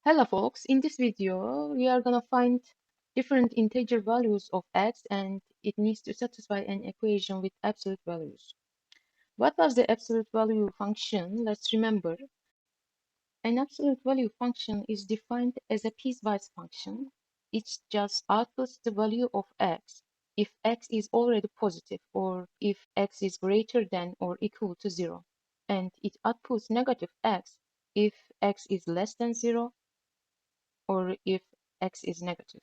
Hello folks, in this video we are gonna find different integer values of x and it needs to satisfy an equation with absolute values. What was the absolute value function? Let's remember. An absolute value function is defined as a piecewise function. It just outputs the value of x if x is already positive or if x is greater than or equal to 0. And it outputs negative x if x is less than 0 or if x is negative.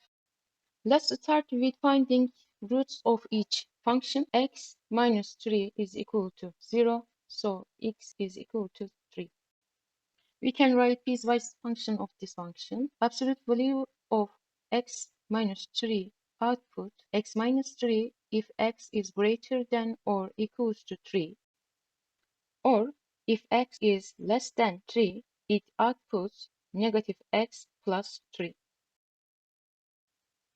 Let's start with finding roots of each function. X minus 3 is equal to 0, so x is equal to 3. We can write piecewise function of this function. Absolute value of x minus 3 output x minus 3 if x is greater than or equals to 3, or if x is less than 3, it outputs negative x plus 3.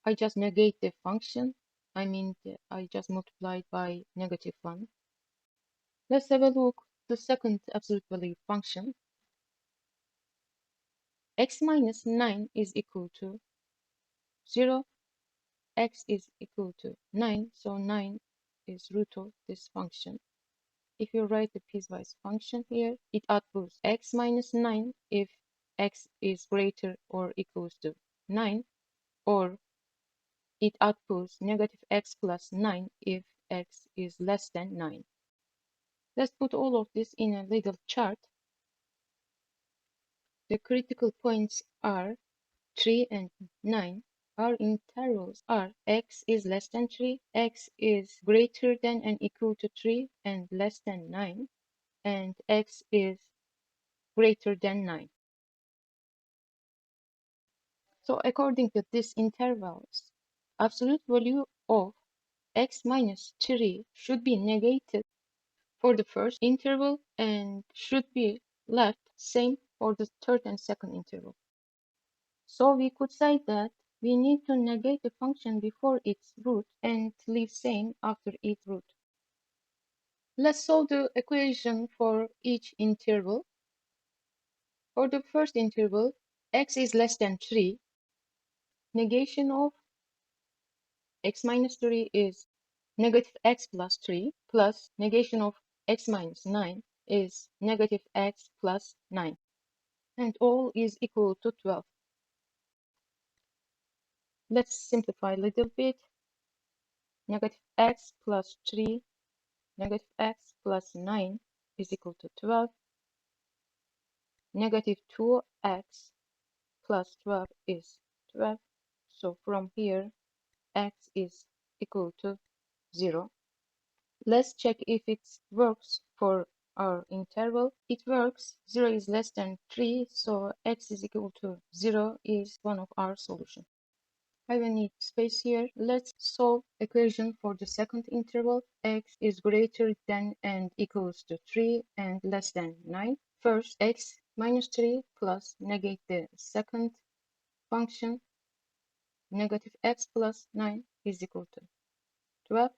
I just negate the function. I just multiplied by -1. Let's have a look at the second absolute value function. X minus 9 is equal to 0. X is equal to 9, so 9 is root of this function. If you write the piecewise function here, it outputs x minus 9 if x is greater or equals to 9, or it outputs negative x plus 9 if x is less than 9. Let's put all of this in a little chart. The critical points are 3 and 9. Our intervals are x is less than 3, x is greater than and equal to 3 and less than 9, and x is greater than 9. So according to these intervals, absolute value of x minus 3 should be negated for the first interval and should be left same for the third and second interval. So we could say that we need to negate the function before its root and leave same after its root. Let's solve the equation for each interval. For the first interval, x is less than 3. Negation of x minus 3 is negative x plus 3, plus negation of x minus 9 is negative x plus 9. And all is equal to 12. Let's simplify a little bit. Negative x plus 3, negative x plus 9 is equal to 12. Negative 2x plus 12 is 12. So from here, x is equal to 0. Let's check if it works for our interval. It works. 0 is less than 3, so x is equal to 0 is one of our solutions. I will need space here. Let's solve equation for the second interval. X is greater than and equals to 3 and less than 9. First, x minus 3 plus negate the second function. Negative x plus 9 is equal to 12.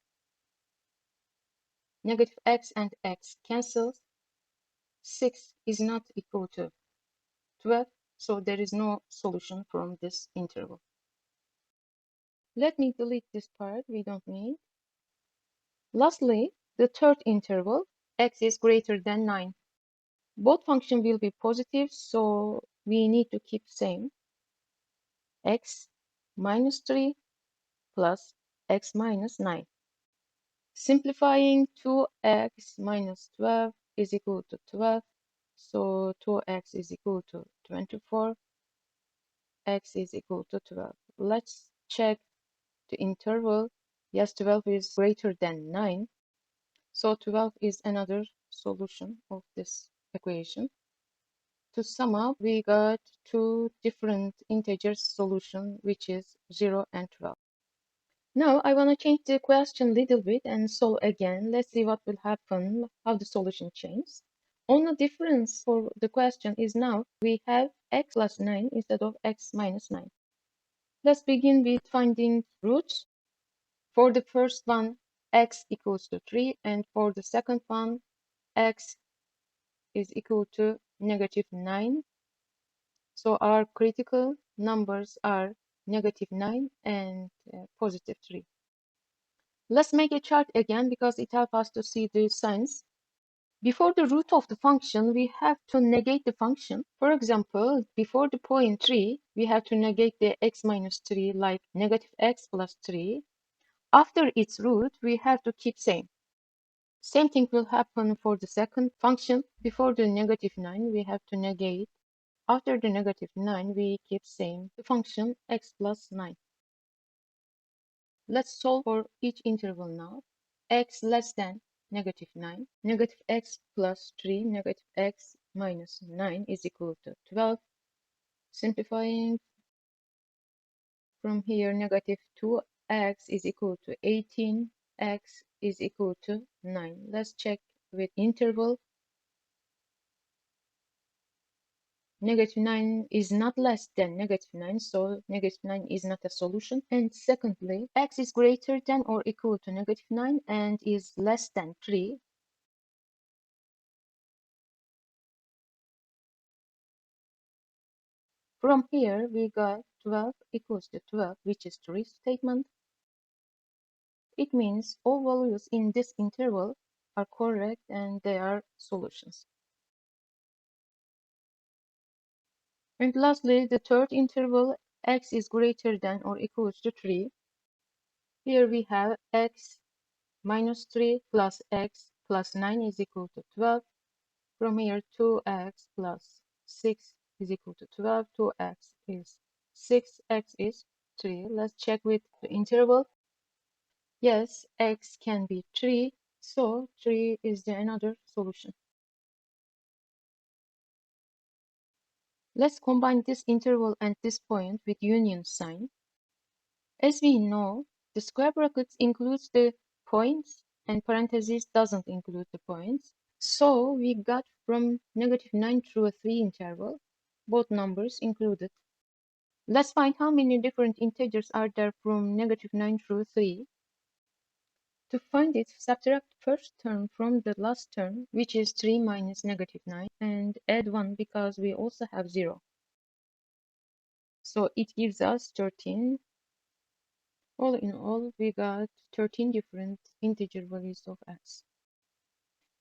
Negative x and x cancels. 6 is not equal to 12, so there is no solution from this interval. Let me delete this part we don't need. Lastly, the third interval, x is greater than 9. Both functions will be positive, so we need to keep same. X minus 3 plus x minus 9. Simplifying 2x minus 12 is equal to 12. So 2x is equal to 24. X is equal to 12. Let's check the interval. Yes, 12 is greater than 9. So 12 is another solution of this equation. To sum up, we got two different integers solution, which is 0 and 12. Now I want to change the question a little bit and solve again. Let's see what will happen, how the solution changes. Only difference for the question is now we have x plus 9 instead of x minus 9. Let's begin with finding roots. For the first one, x equals to 3, and for the second one, x is equal to negative 9. So our critical numbers are -9 and +3. Let's make a chart again because it helps us to see the signs. Before the root of the function, we have to negate the function. For example, before the point 3, we have to negate the x minus 3, like -x plus 3. After its root, we have to keep same. Same thing will happen for the second function. Before the -9, we have to negate. After the -9, we keep same the function x plus 9. Let's solve for each interval now. X less than -9, -x plus 3, -x minus 9 is equal to 12. Simplifying from here, -2x is equal to 18, x is equal to 9. Let's check with interval. -9 is not less than -9, so -9 is not a solution. And secondly, x is greater than or equal to -9 and is less than 3. From here, we got 12 equals to 12, which is the if statement. It means all values in this interval are correct and they are solutions. And lastly, the third interval, x is greater than or equals to 3. Here we have x minus 3 plus x plus 9 is equal to 12. From here, 2x plus 6 is equal to 12. 2x is 6, x is 3. Let's check with the interval. Yes, x can be 3, so 3 is the another solution. Let's combine this interval and this point with union sign. As we know, the square brackets includes the points and parentheses doesn't include the points. So we got from -9 through a 3 interval, both numbers included. Let's find how many different integers are there from -9 through 3. To find it, subtract first term from the last term, which is 3 minus -9, and add 1 because we also have 0. So it gives us 13. All in all, we got 13 different integer values of x.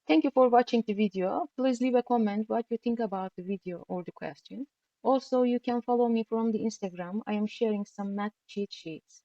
Thank you for watching the video. Please leave a comment what you think about the video or the question. Also, you can follow me from the Instagram. I am sharing some math cheat sheets.